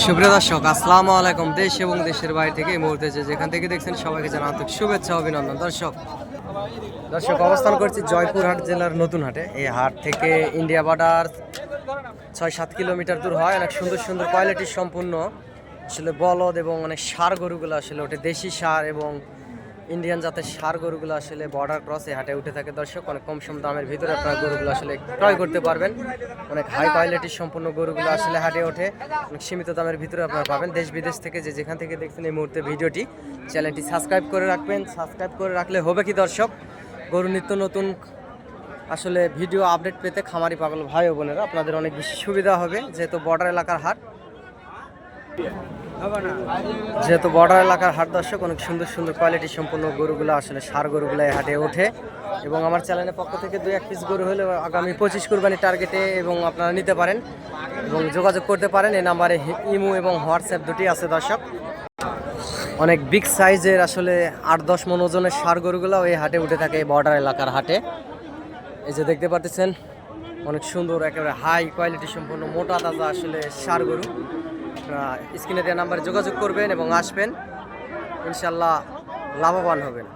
সুপ্রিয় দর্শক, আসসালামু আলাইকুম। দেশ এবং দেশের বাইরে থেকে এই মুহূর্তে যেখান থেকে দেখছেন সবাইকে জানাই আন্তরিক শুভেচ্ছা অভিনন্দন। দর্শক অবস্থান করছি জয়পুরহাট জেলার নতুন হাটে। এই হাট থেকে ইন্ডিয়া বর্ডার ৬-৭ কিলোমিটার দূর হয়। অনেক সুন্দর সুন্দর কোয়ালিটির সম্পূর্ণ আসলে বলদ এবং অনেক ষাঁড় গরুগুলো আসলে ওঠে। দেশি ষাঁড় এবং ইন্ডিয়ান জাতের ষাঁড় গরুগুলো আসলে বর্ডার ক্রসে হাটে উঠে থাকে। দর্শক অনেক কম সম দামের ভিতরে আপনারা গরুগুলো আসলে ক্রয় করতে পারবেন। অনেক হাই কোয়ালিটির সম্পূর্ণ গরুগুলো আসলে হাটে ওঠে। অনেক সীমিত দামের ভিতরে আপনারা পাবেন। দেশ বিদেশ থেকে যেখান থেকে দেখছেন এই মুহূর্তে ভিডিওটি, চ্যানেলটি সাবস্ক্রাইব করে রাখবেন। সাবস্ক্রাইব করে রাখলে হবে কি দর্শক, গরু নিত্য নতুন আসলে ভিডিও আপডেট পেতে খামারি পাগল ভাই ও বোনেরা আপনাদের অনেক বেশি সুবিধা হবে। যেহেতু বর্ডার এলাকার হাট দর্শক, অনেক সুন্দর সুন্দর কোয়ালিটি সম্পূর্ণ গরুগুলো আসলে ষাঁড় গরুগুলো এই হাটে ওঠে। এবং আমার চ্যানেলের পক্ষ থেকে 2-1 পিস গরু হলে আগামী 25 কুরবানি টার্গেটে এবং আপনারা নিতে পারেন এবং যোগাযোগ করতে পারেন। এই নাম্বারে ইমো এবং হোয়াটসঅ্যাপ দুটি আছে দর্শক। অনেক বিগ সাইজের আসলে 8-10 মণ ওজনের ষাঁড় গরুগুলো এই হাটে উঠে থাকে, এই বর্ডার এলাকার হাটে। এই যে দেখতে পাচ্ছেন অনেক সুন্দর একেবারে হাই কোয়ালিটি সম্পূর্ণ মোটা তাজা আসলে ষাঁড় গরু। স্ক্রিনে দেওয়া নাম্বারে যোগাযোগ করবেন এবং আসবেন, ইনশাল্লাহ লাভবান হবেন।